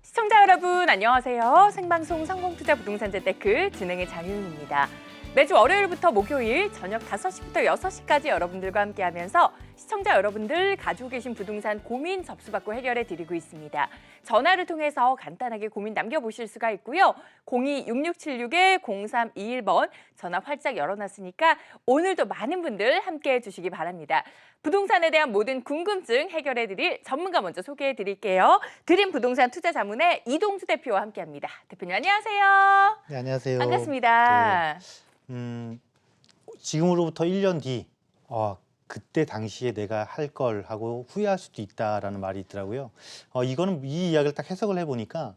시청자 여러분 안녕하세요. 생방송 성공투자 부동산 재테크 진행의 장윤입니다. 매주 월요일부터 목요일 저녁 5시부터 6시까지 여러분들과 함께하면서 시청자 여러분들 가지고 계신 부동산 고민 접수받고 해결해 드리고 있습니다. 전화를 통해서 간단하게 고민 남겨보실 수가 있고요. 02-6676-0321번 전화 활짝 열어놨으니까 오늘도 많은 분들 함께해 주시기 바랍니다. 부동산에 대한 모든 궁금증 해결해 드릴 전문가 먼저 소개해 드릴게요. 드림 부동산 투자 자문의 이동주 대표와 함께합니다. 대표님 안녕하세요. 네, 안녕하세요. 반갑습니다. 지금으로부터 1년 뒤 그때 당시에 내가 할 걸 하고 후회할 수도 있다라는 말이 있더라고요. 이거는 이 이야기를 딱 해석을 해보니까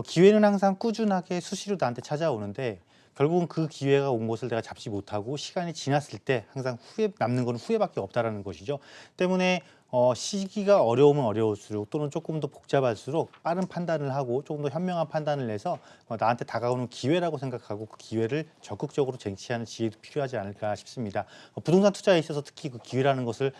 기회는 항상 꾸준하게 수시로 나한테 찾아오는데 결국은 그 기회가 온 것을 내가 잡지 못하고 시간이 지났을 때 항상 남는 건 후회밖에 없다라는 것이죠. 때문에 시기가 어려우면 어려울수록 또는 조금 더 복잡할수록 빠른 판단을 하고 조금 더 현명한 판단을 내서 나한테 다가오는 기회라고 생각하고 그 기회를 적극적으로 쟁취하는 지혜도 필요하지 않을까 싶습니다. 부동산 투자에 있어서 특히 그 기회라는 것은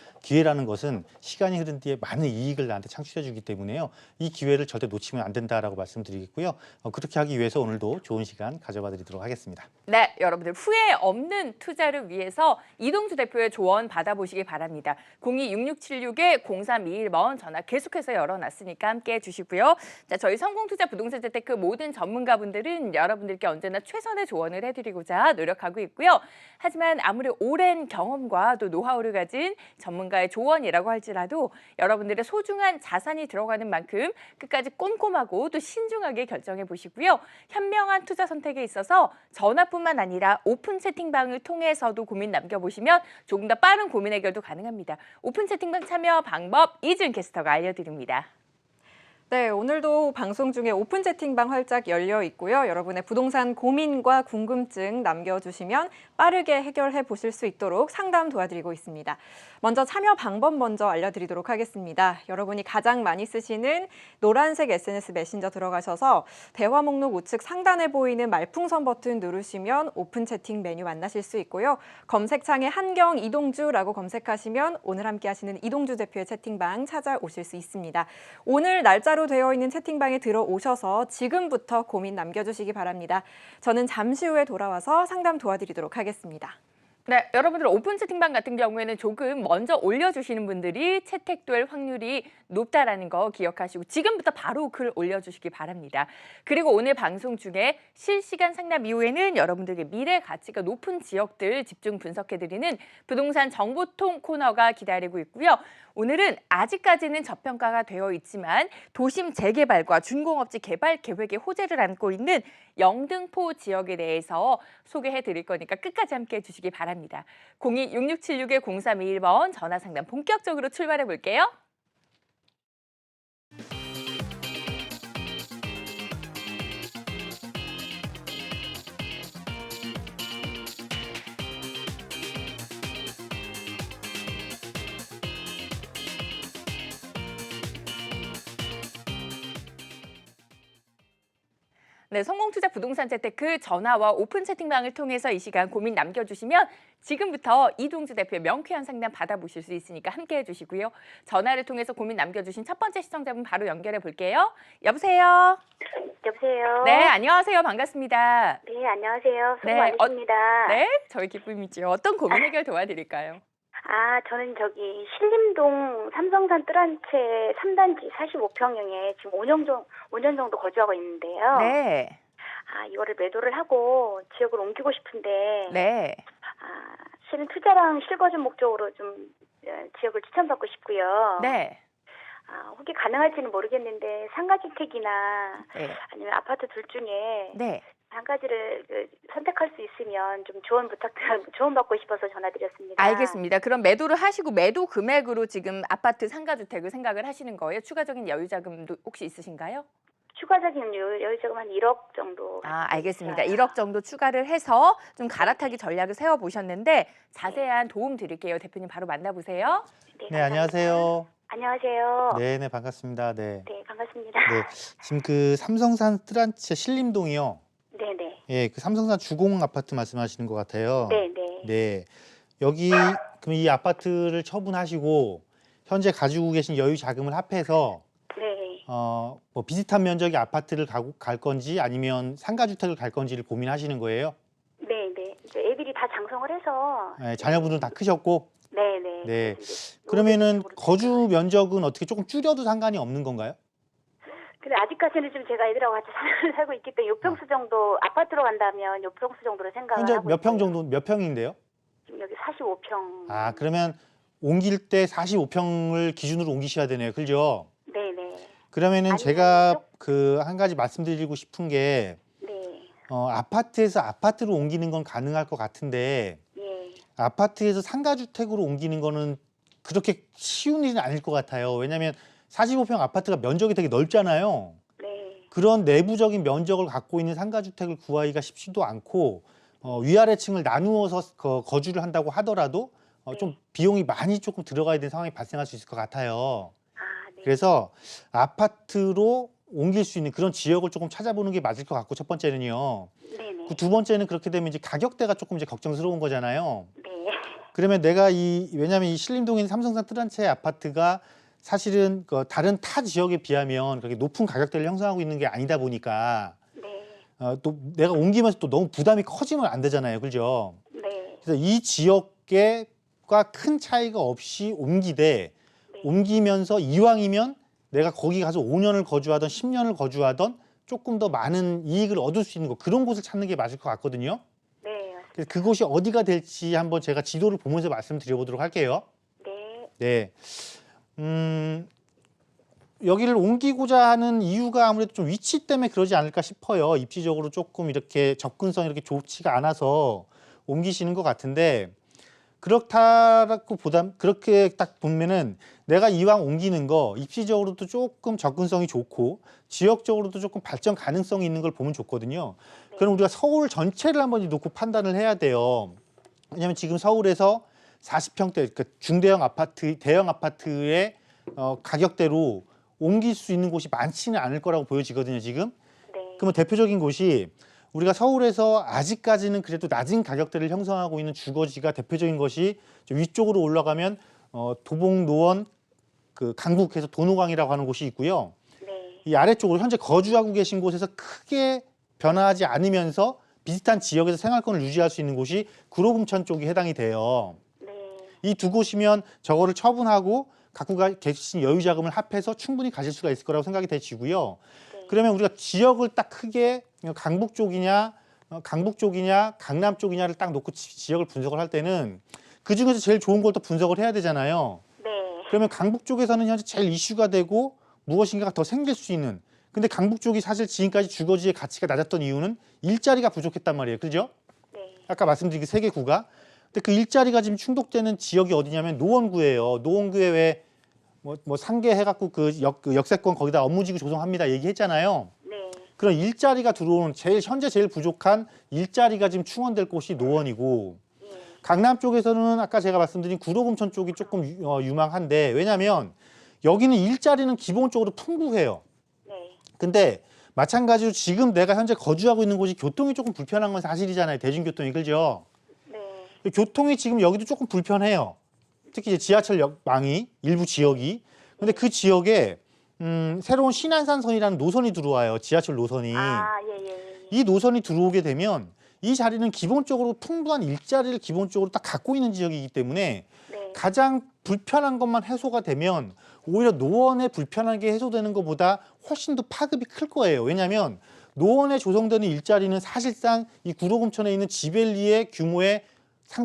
시간이 흐른 뒤에 많은 이익을 나한테 창출해 주기 때문에요. 이 기회를 절대 놓치면 안 된다라고 말씀드리겠고요. 그렇게 하기 위해서 오늘도 좋은 시간 가져봐 드리도록 하겠습니다. 네, 여러분들 후회 없는 투자를 위해서 이동주 대표의 조언 받아보시기 바랍니다. 02-6676-0321번 전화 계속해서 열어놨으니까 함께해 주시고요. 자, 저희 성공투자 부동산 재테크 모든 전문가분들은 여러분들께 언제나 최선의 조언을 해드리고자 노력하고 있고요. 하지만 아무리 오랜 경험과 또 노하우를 가진 전문가의 조언이라고 할지라도 여러분들의 소중한 자산이 들어가는 만큼 끝까지 꼼꼼하고 또 신중하게 결정해 보시고요. 현명한 투자 선택에 있어서 전화뿐만 아니라 오픈 채팅방을 통해서도 고민 남겨보시면 조금 더 빠른 고민 해결도 가능합니다. 오픈 채팅방 참여 방법 이준 캐스터가 알려드립니다. 네, 오늘도 방송 중에 오픈 채팅방 활짝 열려 있고요. 여러분의 부동산 고민과 궁금증 남겨주시면 빠르게 해결해 보실 수 있도록 상담 도와드리고 있습니다. 먼저 참여 방법 먼저 알려드리도록 하겠습니다. 여러분이 가장 많이 쓰시는 노란색 SNS 메신저 들어가셔서 대화 목록 우측 상단에 보이는 말풍선 버튼 누르시면 오픈 채팅 메뉴 만나실 수 있고요. 검색창에 한경 이동주라고 검색하시면 오늘 함께 하시는 이동주 대표의 채팅방 찾아오실 수 있습니다. 오늘 날짜로 되어 있는 채팅방에 들어오셔서 지금부터 고민 남겨주시기 바랍니다. 저는 잠시 후에 돌아와서 상담 도와드리도록 하겠습니다. 네, 여러분들 오픈 채팅방 같은 경우에는 조금 먼저 올려주시는 분들이 채택될 확률이 높다라는 거 기억하시고 지금부터 바로 글 올려주시기 바랍니다. 그리고 오늘 방송 중에 실시간 상담 이후에는 여러분들에게 미래 가치가 높은 지역들 집중 분석해드리는 부동산 정보통 코너가 기다리고 있고요. 오늘은 아직까지는 저평가가 되어 있지만 도심 재개발과 준공업지 개발 계획의 호재를 안고 있는 영등포 지역에 대해서 소개해 드릴 거니까 끝까지 함께해 주시기 바랍니다. 02-6676-0321번 전화 상담 본격적으로 출발해 볼게요. 네, 성공투자 부동산 재테크 전화와 오픈 채팅방을 통해서 이 시간 고민 남겨주시면 지금부터 이동주 대표의 명쾌한 상담 받아보실 수 있으니까 함께해 주시고요. 전화를 통해서 고민 남겨주신 첫 번째 시청자분 바로 연결해 볼게요. 여보세요? 여보세요? 네, 안녕하세요. 반갑습니다. 네, 안녕하세요. 수고 네, 많으십니다. 네, 저희 기쁨이죠. 어떤 고민 해결 도와드릴까요? 저는 신림동 삼성산 뜰한채 3단지 45평형에 지금 5년 정도 거주하고 있는데요. 네, 이거를 매도를 하고 지역을 옮기고 싶은데, 네. 실은 투자랑 실거주 목적으로 좀 지역을 추천받고 싶고요. 네. 혹시 가능할지는 모르겠는데 상가주택이나 네. 아니면 아파트 둘 중에 네. 한 가지를 선택할 수 있으면 좀 조언 받고 싶어서 전화드렸습니다. 알겠습니다. 그럼 매도를 하시고 매도 금액으로 지금 아파트 상가주택을 생각을 하시는 거예요? 추가적인 여유자금도 혹시 있으신가요? 추가적인 여유자금 한 1억 정도. 알겠습니다. 있어요. 1억 정도 추가를 해서 좀 갈아타기 전략을 세워보셨는데 자세한 도움 드릴게요. 대표님 바로 만나보세요. 네, 안녕하세요. 안녕하세요. 네, 반갑습니다. 네. 네, 반갑습니다. 네, 지금 그 삼성산 뜰한채 신림동이요. 네네. 예, 그 삼성산 주공 아파트 말씀하시는 것 같아요. 네네. 네, 여기 그럼 이 아파트를 처분하시고 현재 가지고 계신 여유 자금을 합해서 네. 뭐 비슷한 면적의 아파트를 갈 건지 아니면 상가주택을 갈 건지를 고민하시는 거예요? 네, 네. 이제 애들이 다 장성을 해서 네, 자녀분들은 다 크셨고. 네, 네. 네. 그래서 이제 그러면은 노후대책으로 거주 면적은 어떻게 조금 줄여도 상관이 없는 건가요? 근데 아직까지는 좀 제가 애들하고 같이 살고 있기 때문에 요평수 정도 아파트로 간다면 요평수 정도로 생각을 현재 하고 몇 평 있어요. 정도, 몇 평인데요? 지금 여기 45평. 아, 그러면 옮길 때 45평을 기준으로 옮기셔야 되네요. 그죠? 네, 네. 그러면은 아니면 제가 그 한 가지 말씀드리고 싶은 게 네. 아파트에서 아파트로 옮기는 건 가능할 것 같은데 예. 아파트에서 상가주택으로 옮기는 거는 그렇게 쉬운 일은 아닐 것 같아요. 왜냐하면 45평 아파트가 면적이 되게 넓잖아요. 네. 그런 내부적인 면적을 갖고 있는 상가주택을 구하기가 쉽지도 않고 위아래층을 나누어서 거주를 한다고 하더라도 좀 비용이 많이 조금 들어가야 되는 상황이 발생할 수 있을 것 같아요. 아, 네. 그래서 아파트로 옮길 수 있는 그런 지역을 조금 찾아보는 게 맞을 것 같고 첫 번째는요. 네, 네. 그 두 번째는 그렇게 되면 이제 가격대가 조금 이제 걱정스러운 거잖아요. 네. 그러면 내가 왜냐하면 이 신림동에 있는 삼성산 뜨란체 아파트가 사실은 다른 타 지역에 비하면 그렇게 높은 가격대를 형성하고 있는 게 아니다 보니까 네. 또 내가 옮기면서 또 너무 부담이 커지면 안 되잖아요, 그죠? 네. 그래서 이 지역과 큰 차이가 없이 옮기되 네. 옮기면서 이왕이면 내가 거기 가서 5년을 거주하던 10년을 거주하던 조금 더 많은 이익을 얻을 수 있는 그런 곳을 찾는 게 맞을 것 같거든요. 네. 그래서 그곳이 어디가 될지 한번 제가 지도를 보면서 말씀드려보도록 할게요. 네. 네. 여기를 옮기고자 하는 이유가 아무래도 좀 위치 때문에 그러지 않을까 싶어요. 입지적으로 조금 이렇게 접근성이 이렇게 좋지가 않아서 옮기시는 것 같은데 그렇다고 그렇게 딱 보면은 내가 이왕 옮기는 거 입지적으로도 조금 접근성이 좋고 지역적으로도 조금 발전 가능성이 있는 걸 보면 좋거든요. 그럼 우리가 서울 전체를 한번 놓고 판단을 해야 돼요. 왜냐하면 지금 서울에서 40평대, 그러니까 중대형 아파트, 대형 아파트의 가격대로 옮길 수 있는 곳이 많지는 않을 거라고 보여지거든요, 지금. 네. 그러면 대표적인 곳이 우리가 서울에서 아직까지는 그래도 낮은 가격대를 형성하고 있는 주거지가 대표적인 것이 위쪽으로 올라가면 도봉, 노원, 그 강북에서 도노강이라고 하는 곳이 있고요. 네. 이 아래쪽으로 현재 거주하고 계신 곳에서 크게 변화하지 않으면서 비슷한 지역에서 생활권을 유지할 수 있는 곳이 구로금천 쪽이 해당이 돼요. 네. 이 두 곳이면 저거를 처분하고 갖고 계신 여유 자금을 합해서 충분히 가실 수가 있을 거라고 생각이 되시고요. 네. 그러면 우리가 지역을 딱 크게 강북 쪽이냐, 강남 쪽이냐를 딱 놓고 지역을 분석을 할 때는 그 중에서 제일 좋은 걸 또 분석을 해야 되잖아요. 네. 그러면 강북 쪽에서는 현재 제일 이슈가 되고 무엇인가가 더 생길 수 있는. 근데 강북 쪽이 사실 지금까지 주거지의 가치가 낮았던 이유는 일자리가 부족했단 말이에요. 그죠? 네. 아까 말씀드린 그 세 개 구가. 근데 그 일자리가 지금 충족되는 지역이 어디냐면 노원구예요. 노원구에 왜 뭐 상계 해갖고 그 역세권 거기다 업무지구 조성합니다 얘기했잖아요. 네. 그런 일자리가 들어오는 현재 제일 부족한 일자리가 지금 충원될 곳이 노원이고 예. 강남 쪽에서는 아까 제가 말씀드린 구로금천 쪽이 조금 유망한데 왜냐하면 여기는 일자리는 기본적으로 풍부해요. 네. 근데 마찬가지로 지금 내가 현재 거주하고 있는 곳이 교통이 조금 불편한 건 사실이잖아요. 대중교통이 그죠? 네. 교통이 지금 여기도 조금 불편해요. 특히 이제 지하철역망이 일부 지역이. 근데 그 지역에 새로운 신안산선이라는 노선이 들어와요. 지하철 노선이. 아, 예, 예. 이 노선이 들어오게 되면 이 자리는 기본적으로 풍부한 일자리를 기본적으로 딱 갖고 있는 지역이기 때문에 네. 가장 불편한 것만 해소가 되면 오히려 노원에 불편하게 해소되는 것보다 훨씬 더 파급이 클 거예요. 왜냐하면 노원에 조성되는 일자리는 사실상 이 구로금천에 있는 지벨리의 규모의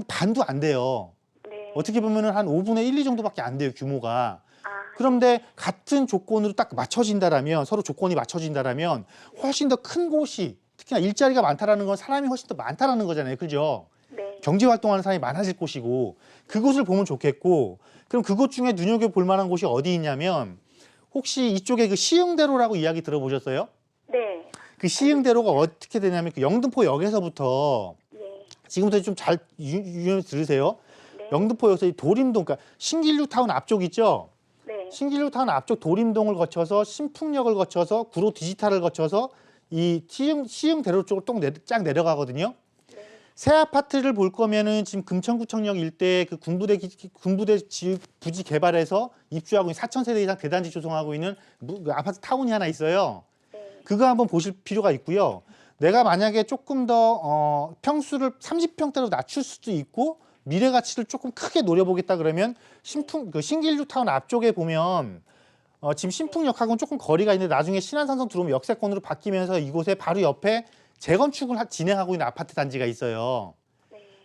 반도 안 돼요. 네. 어떻게 보면 한 5분의 1, 2 정도밖에 안 돼요, 규모가. 아, 그런데 같은 조건으로 딱 맞춰진다라면, 서로 조건이 맞춰진다라면 훨씬 더 큰 곳이, 특히나 일자리가 많다라는 건 사람이 훨씬 더 많다라는 거잖아요. 그죠? 네. 경제 활동하는 사람이 많아질 곳이고 그곳을 보면 좋겠고 그럼 그곳 중에 눈여겨볼 만한 곳이 어디 있냐면 혹시 이쪽에 그 시흥대로라고 이야기 들어보셨어요? 네. 그 시흥대로가 어떻게 되냐면 그 영등포역에서부터 예. 지금부터 좀 잘 들으세요. 네. 영등포역에서 이 도림동, 그러니까 신길뉴타운 앞쪽 있죠? 네. 신길뉴타운 앞쪽 도림동을 거쳐서 신풍역을 거쳐서 구로 디지털을 거쳐서 이 시흥대로 쪽으로 쫙 내려가거든요. 네. 새 아파트를 볼 거면은 지금 금천구청역 일대에 그 군부대 부지 개발해서 입주하고 있는 4,000세대 이상 대단지 조성하고 있는 그 아파트 타운이 하나 있어요. 그거 한번 보실 필요가 있고요. 내가 만약에 조금 더 평수를 30평대로 낮출 수도 있고 미래 가치를 조금 크게 노려보겠다 그러면 신길류 타운 앞쪽에 보면 지금 신풍역하고는 조금 거리가 있는데 나중에 신안산성 들어오면 역세권으로 바뀌면서 이곳에 바로 옆에 재건축을 진행하고 있는 아파트 단지가 있어요.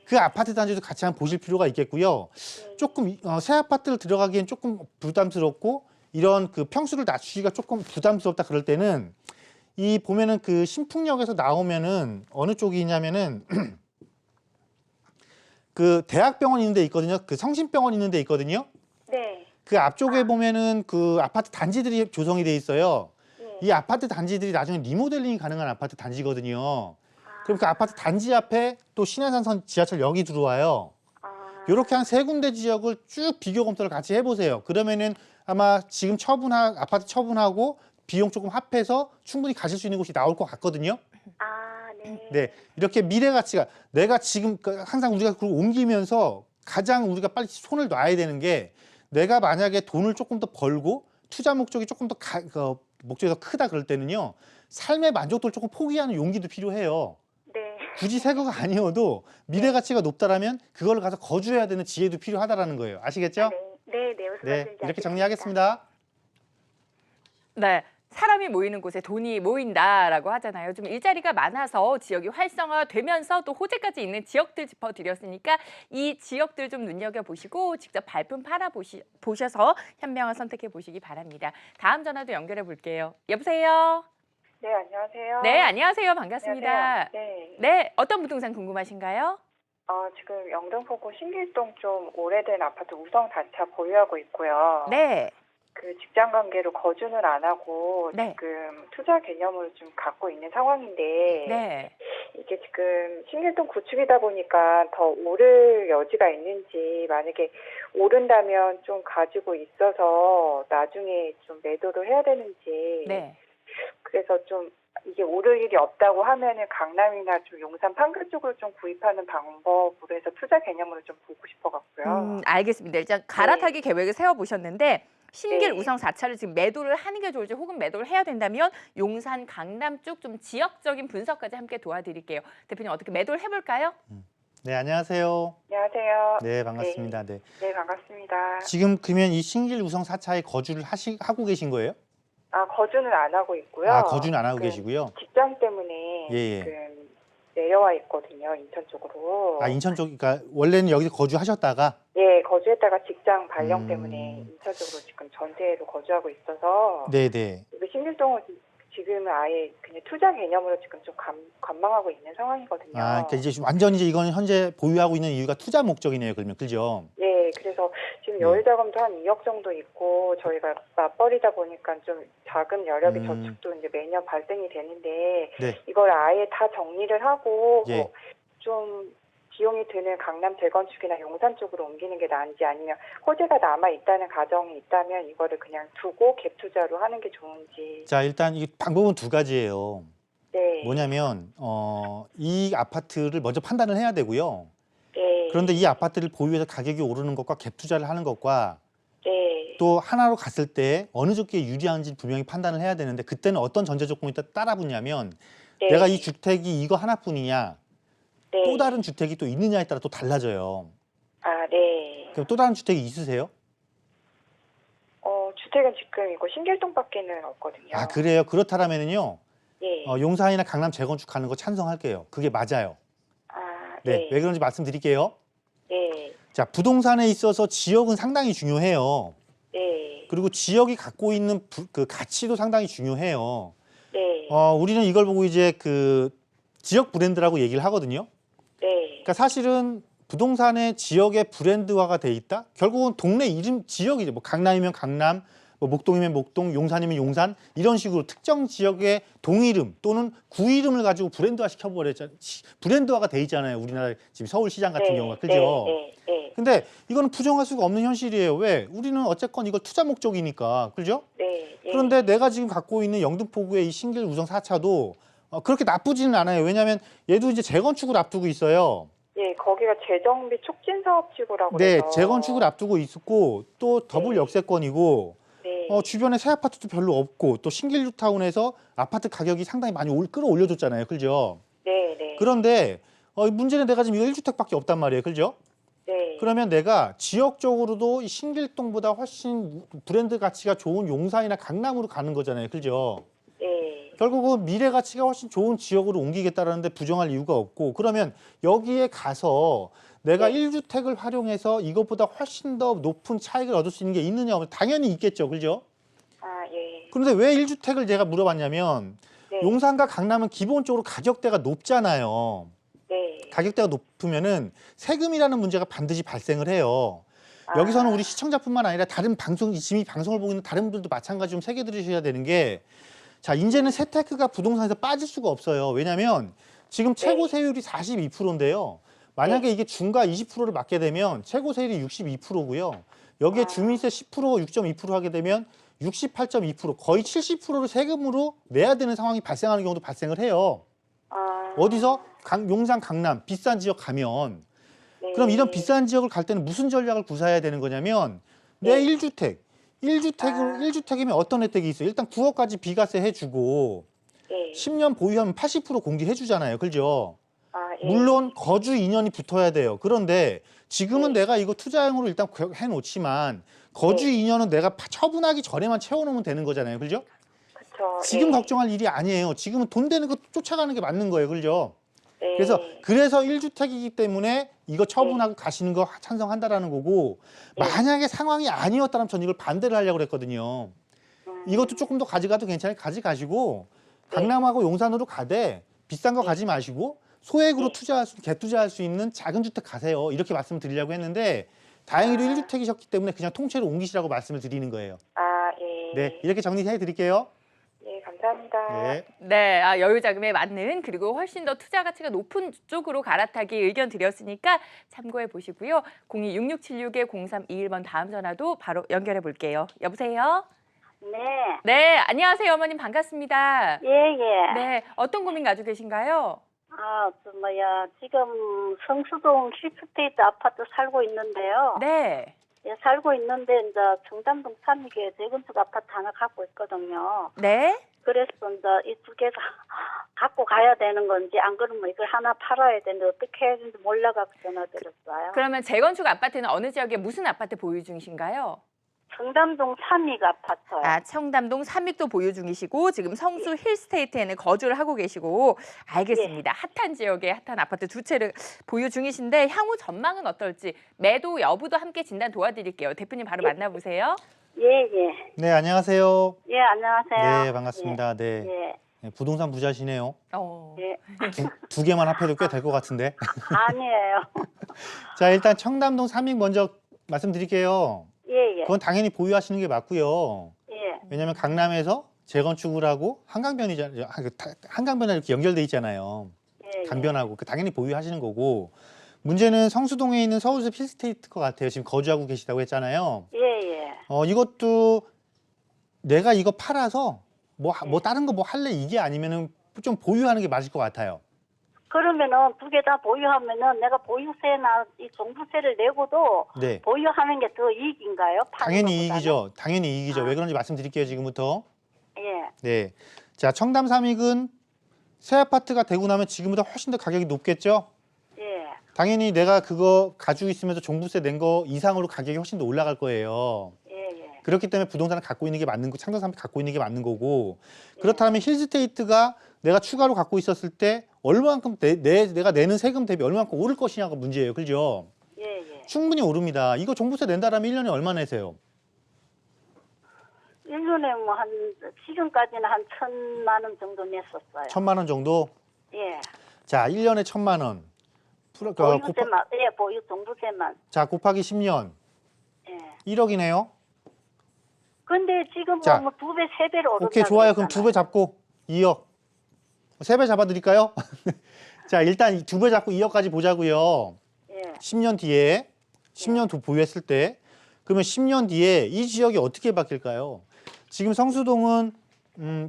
그 아파트 단지도 같이 한번 보실 필요가 있겠고요. 조금 새 아파트를 들어가기엔 조금 부담스럽고 이런 그 평수를 낮추기가 조금 부담스럽다 그럴 때는 이 보면은 그 신풍역에서 나오면은 어느 쪽이 있냐면은 그 대학병원 있는 데 있거든요. 그 성심병원 있는 데 있거든요. 네. 그 앞쪽에 보면은 그 아파트 단지들이 조성이 돼 있어요. 이 아파트 단지들이 나중에 리모델링이 가능한 아파트 단지거든요. 그럼 그 아파트 단지 앞에 또 신안산선 지하철역이 들어와요. 이렇게 한 3군데 지역을 쭉 비교 검토를 같이 해보세요. 그러면은 아마 지금 아파트 처분하고 비용 조금 합해서 충분히 가실 수 있는 곳이 나올 것 같거든요. 네. 네, 이렇게 미래 가치가 내가 지금 항상 우리가 그걸 옮기면서 가장 우리가 빨리 손을 놔야 되는 게 내가 만약에 돈을 조금 더 벌고 투자 목적이 조금 더 목적이 더 크다 그럴 때는요. 삶의 만족도를 조금 포기하는 용기도 필요해요. 네. 굳이 새 거가 아니어도 미래 가치가 높다라면 그걸 가서 거주해야 되는 지혜도 필요하다라는 거예요. 아시겠죠? 네. 무슨 네, 말씀인지 이렇게 알겠습니다. 정리하겠습니다. 네. 사람이 모이는 곳에 돈이 모인다라고 하잖아요. 좀 일자리가 많아서 지역이 활성화되면서 또 호재까지 있는 지역들 짚어드렸으니까 이 지역들 좀 눈여겨보시고 직접 발품 팔아보셔서 현명한 선택해 보시기 바랍니다. 다음 전화도 연결해 볼게요. 여보세요? 네, 안녕하세요. 네, 안녕하세요. 반갑습니다. 안녕하세요. 네. 네, 어떤 부동산 궁금하신가요? 지금 영등포구 신길동 좀 오래된 아파트 우성 4차 보유하고 있고요. 네. 그 직장 관계로 거주는 안 하고 네. 지금 투자 개념으로 좀 갖고 있는 상황인데 네. 이게 지금 신길동 구축이다 보니까 더 오를 여지가 있는지 만약에 오른다면 좀 가지고 있어서 나중에 좀 매도를 해야 되는지 네. 그래서 좀 이게 오를 일이 없다고 하면은 강남이나 좀 용산 판교 쪽으로 좀 구입하는 방법으로 해서 투자 개념으로 좀 보고 싶어갖고요. 알겠습니다. 일단 갈아타기 계획을 세워보셨는데 신길 네. 우성 4차를 지금 매도를 하는 게 좋을지 혹은 매도를 해야 된다면 용산, 강남 쪽 좀 지역적인 분석까지 함께 도와드릴게요. 대표님 어떻게 매도를 해볼까요? 네, 안녕하세요. 안녕하세요. 네, 반갑습니다. 네. 네, 반갑습니다. 지금 그러면 이 신길 우성 4차에 거주를 하고 계신 거예요? 거주는 안 하고 있고요. 거주는 안 하고 그 계시고요. 직장 때문에 예. 지금 내려와 있거든요, 인천 쪽으로. 인천 쪽, 그러니까 원래는 여기서 거주하셨다가 예, 거주했다가 직장 발령 때문에 인천 쪽으로 지금 전세로 거주하고 있어서 네네. 그 신길동은 지금은 아예 그냥 투자 개념으로 지금 좀 관망하고 있는 상황이거든요. 그러니까 이제 완전히 이제 이건 현재 보유하고 있는 이유가 투자 목적이네요. 그러면 그죠? 네, 그래서 지금 여유자금도 한 2억 정도 있고 저희가 맞벌이다 보니까 좀 자금 여력의 저축도 이제 매년 발생이 되는데 네. 이걸 아예 다 정리를 하고 예. 좀 비용이 드는 강남 재건축이나 용산 쪽으로 옮기는 게 나은지 아니면 호재가 남아 있다는 가정이 있다면 이거를 그냥 두고 갭 투자로 하는 게 좋은지. 자, 일단 이 방법은 두 가지예요. 네. 뭐냐면 이 아파트를 먼저 판단을 해야 되고요. 네. 그런데 이 아파트를 보유해서 가격이 오르는 것과 갭 투자를 하는 것과 네. 또 하나로 갔을 때 어느 쪽에 유리한지 분명히 판단을 해야 되는데 그때는 어떤 전제 조건이 따라 붙냐면 네. 내가 이 주택이 이거 하나뿐이냐 네. 또 다른 주택이 또 있느냐에 따라 또 달라져요. 네. 그럼 또 다른 주택이 있으세요? 주택은 지금 이거 신길동밖에는 없거든요. 그래요? 그렇다면은요. 예. 용산이나 강남 재건축하는 거 찬성할게요. 그게 맞아요. 네. 왜 그런지 말씀드릴게요. 네. 자, 부동산에 있어서 지역은 상당히 중요해요. 네. 그리고 지역이 갖고 있는 그 가치도 상당히 중요해요. 네. 우리는 이걸 보고 이제 그 지역 브랜드라고 얘기를 하거든요. 네. 그러니까 사실은 부동산의 지역의 브랜드화가 돼 있다. 결국은 동네 이름 지역이죠. 뭐 강남이면 강남, 뭐 목동이면 목동, 용산이면 용산 이런 식으로 특정 지역의 동이름 또는 구이름을 가지고 브랜드화 시켜버렸잖아요. 브랜드화가 돼 있잖아요. 우리나라 지금 서울시장 같은 경우가 그죠? 네. 근데 이거는 부정할 수가 없는 현실이에요. 왜? 우리는 어쨌건 이걸 투자 목적이니까, 그죠? 네. 그런데 내가 지금 갖고 있는 영등포구의 이 신길 우성 4차도 그렇게 나쁘지는 않아요. 왜냐하면 얘도 이제 재건축을 앞두고 있어요. 예, 거기가 재정비 촉진 사업 지구라고 네, 그래서. 재건축을 앞두고 있었고 또 더블 네. 역세권이고 네. 주변에 새 아파트도 별로 없고 또 신길뉴타운에서 아파트 가격이 상당히 많이 끌어올려줬잖아요. 그죠? 네, 네. 그런데 문제는 내가 지금 이거 1주택밖에 없단 말이에요. 그죠? 네. 그러면 내가 지역적으로도 이 신길동보다 훨씬 브랜드 가치가 좋은 용산이나 강남으로 가는 거잖아요. 그죠? 네. 결국은 미래 가치가 훨씬 좋은 지역으로 옮기겠다라는데 부정할 이유가 없고 그러면 여기에 가서 내가 네. 1주택을 활용해서 이것보다 훨씬 더 높은 차익을 얻을 수 있는 게 있느냐 하면 당연히 있겠죠. 그죠? 아, 예. 그런데 왜 1주택을 제가 물어봤냐면 네. 용산과 강남은 기본적으로 가격대가 높잖아요. 네. 가격대가 높으면은 세금이라는 문제가 반드시 발생을 해요. 아. 여기서는 우리 시청자뿐만 아니라 다른 방송, 지금 이 방송을 보고 있는 다른 분들도 마찬가지 좀 새겨 들으셔야 되는 게 자, 이제는 세테크가 부동산에서 빠질 수가 없어요. 왜냐하면 지금 최고 세율이 42%인데요. 만약에 이게 중과 20%를 맞게 되면 최고 세율이 62%고요. 여기에 주민세 10%, 6.2% 하게 되면 68.2%, 거의 70%를 세금으로 내야 되는 상황이 발생하는 경우도 발생을 해요. 아. 어디서? 용산, 강남, 비싼 지역 가면 네. 그럼 이런 비싼 지역을 갈 때는 무슨 전략을 구사해야 되는 거냐면 내 1주택이면 어떤 혜택이 있어요? 일단 9억까지 비과세 해주고 네. 10년 보유하면 80% 공제해 주잖아요. 그죠? 아, 예. 물론 거주 2년이 붙어야 돼요. 그런데 지금은 내가 이거 투자용으로 일단 해놓지만 거주 2년은 내가 처분하기 전에만 채워놓으면 되는 거잖아요. 그죠? 그쵸. 지금 예. 걱정할 일이 아니에요. 지금은 돈 되는 거 쫓아가는 게 맞는 거예요. 그죠? 네. 그래서 1주택이기 때문에 이거 처분하고 가시는 거 찬성한다라는 거고 만약에 상황이 아니었다면 전 이걸 반대를 하려고 그랬거든요. 이것도 조금 더 가져가도 괜찮아요. 가져가시고 강남하고 용산으로 가되 비싼 거 가지 마시고 소액으로 개투자할 수 있는 작은 주택 가세요. 이렇게 말씀을 드리려고 했는데 다행히도 1주택이셨기 때문에 그냥 통째로 옮기시라고 말씀을 드리는 거예요. 아, 예. 네, 이렇게 정리해 드릴게요. 예, 감사합니다. 네. 네, 여유 자금에 맞는 그리고 훨씬 더 투자 가치가 높은 쪽으로 갈아타기 의견 드렸으니까 참고해 보시고요. 026676-0321번 다음 전화도 바로 연결해 볼게요. 여보세요? 네. 네, 안녕하세요 어머님 반갑습니다. 예, 예. 네, 어떤 고민 가지고 계신가요? 지금 성수동 힐스테이트 아파트 살고 있는데요. 네, 예, 살고 있는데, 이제 청담동 3기에 재건축 아파트 하나 갖고 있거든요. 네. 그래서 이제 이 두 개가 갖고 가야 되는 건지, 안 그러면 이걸 하나 팔아야 되는데, 어떻게 해야 되는지 몰라가지고 전화드렸어요. 그러면 재건축 아파트는 어느 지역에 무슨 아파트 보유 중이신가요? 청담동 3기 아파트요. 청담동 3익도 보유 중이시고 지금 성수 힐스테이트에는 거주를 하고 계시고 알겠습니다. 핫한 지역에 핫한 아파트 두 채를 보유 중이신데 향후 전망은 어떨지 매도 여부도 함께 진단 도와드릴게요. 대표님 바로 만나보세요. 예, 예. 네, 안녕하세요. 예, 안녕하세요. 네, 반갑습니다. 네. 예, 네, 부동산 부자시네요. 예. 두 개만 합해도 꽤 될 것 같은데. 아니에요. 자, 일단 청담동 3익 먼저 말씀드릴게요. 예, 예. 그건 당연히 보유하시는 게 맞고요. 예. 왜냐하면 강남에서 재건축을 하고 한강변이잖아요. 한강변에 이렇게 연결돼 있잖아요. 예, 강변하고 당연히 보유하시는 거고 문제는 성수동에 있는 서울숲 힐스테이트 것 같아요. 지금 거주하고 계시다고 했잖아요. 예, 예. 이것도 내가 이거 팔아서 뭐 다른 거 뭐 할래 이게 아니면은 좀 보유하는 게 맞을 것 같아요. 그러면은 두 개 다 보유하면은 내가 보유세나 이 종부세를 내고도 네. 보유하는 게 더 이익인가요? 파는 당연히 것보다는? 이익이죠. 당연히 이익이죠. 왜 그런지 말씀드릴게요. 지금부터. 예. 네. 자, 청담 3익은 새 아파트가 되고 나면 지금보다 훨씬 더 가격이 높겠죠? 예. 당연히 내가 그거 가지고 있으면서 종부세 낸 거 이상으로 가격이 훨씬 더 올라갈 거예요. 예, 예. 그렇기 때문에 부동산을 갖고 있는 게 맞는 거, 청담 3익 갖고 있는 게 맞는 거고 그렇다면 힐스테이트가 내가 추가로 갖고 있었을 때 얼마만큼 내가 내는 세금 대비 얼마만큼 오를 것이냐가 문제예요. 그죠? 예, 예. 충분히 오릅니다. 이거 종부세 낸다라면 1년에 얼마 내세요? 1년에 뭐 지금까지는 한 1,000만 원 정도 냈었어요. 1,000만 원 정도? 예. 자, 1년에 1,000만 원. 보유세만, 예, 보유 종부세만. 자, 곱하기 10년. 예. 1억이네요. 근데 지금 자, 뭐 두 배, 세 배로 오른다. 오케이, 좋아요. 그럼 두 배 잡고 2억. 3배 잡아드릴까요? 자, 일단 두 배 잡고 2억까지 보자고요. 예. 10년 뒤에, 10년 더 보유했을 때, 그러면 10년 뒤에 이 지역이 어떻게 바뀔까요? 지금 성수동은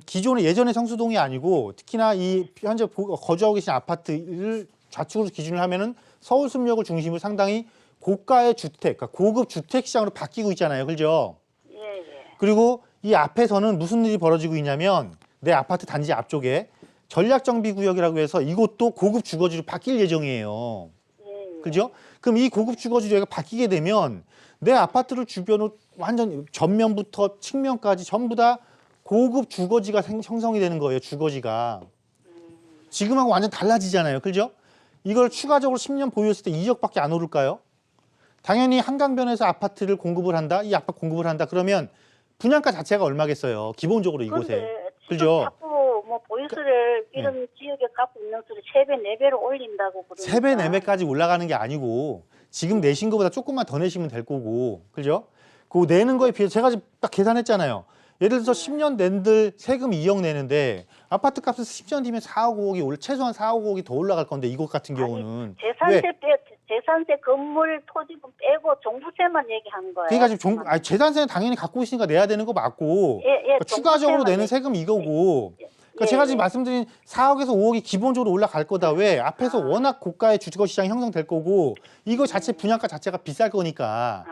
기존의 예전의 성수동이 아니고 특히나 이 현재 거주하고 계신 아파트를 좌측으로 기준을 하면은 서울 숲역을 중심으로 상당히 고가의 주택, 그러니까 고급 주택 시장으로 바뀌고 있잖아요. 그죠? 예, 예. 그리고 이 앞에서는 무슨 일이 벌어지고 있냐면 내 아파트 단지 앞쪽에 전략정비구역이라고 해서 이곳도 고급 주거지로 바뀔 예정이에요. 예, 예. 그죠? 그럼 이 고급 주거지로 바뀌게 되면 내 아파트를 주변으로 완전 전면부터 측면까지 전부 다 고급 주거지가 형성이 되는 거예요. 주거지가. 지금하고 완전 달라지잖아요. 그죠? 이걸 추가적으로 10년 보유했을 때 2억밖에 안 오를까요? 당연히 한강변에서 아파트를 공급을 한다. 이 아파트 공급을 한다. 그러면 분양가 자체가 얼마겠어요. 기본적으로 이곳에. 근데 지금 그죠? 자꾸 뭐 보유세를 이런 지역에 갖고 있는 수를 3배, 4배로 올린다고 그러니까. 3배, 4배까지 올라가는 게 아니고 지금 내신 것보다 조금만 더 내시면 될 거고. 그죠? 그 내는 거에 비해서 제가 지금 딱 계산했잖아요. 예를 들어서 10년 낸들 세금 2억 내는데 아파트 값은 10년 뒤면 4억 5억이 최소한 4억 5억이 더 올라갈 건데 이곳 같은 경우는 재산세 재산세 건물 토지분 빼고 종부세만 얘기하는 거예요. 그러니까 지금 재산세는 당연히 갖고 있으니까 내야 되는 거 맞고 예, 예, 그러니까 추가적으로 종부세만 내는 세금 이거고 그러니까 예, 제가 예. 지금 말씀드린 4억에서 5억이 기본적으로 올라갈 거다. 왜? 앞에서 워낙 고가의 주거 시장이 형성될 거고 이거 자체 분양가 자체가 비쌀 거니까.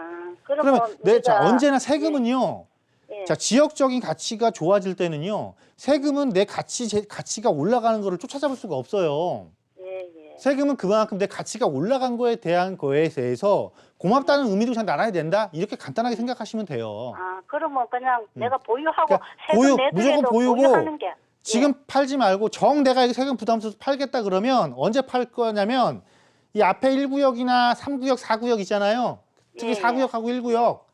그러면 자, 언제나 세금은요. 예. 자, 지역적인 가치가 좋아질 때는요. 세금은 내 가치가 올라가는 거를 쫓아잡을 수가 없어요. 예, 예. 세금은 그만큼 내 가치가 올라간 거에 대한 거에 대해서 고맙다는 의미도 그냥 나눠야 된다. 이렇게 간단하게 생각하시면 돼요. 그러면 그냥 내가 보유하고 그러니까 세금 무조건 내더라도 보유고 보유하는 게. 지금 팔지 말고 내가 이거 세금 부담스러워서 팔겠다 그러면 언제 팔 거냐면 이 앞에 1구역이나 3구역, 4구역 있잖아요. 특히 예, 4구역하고 1구역.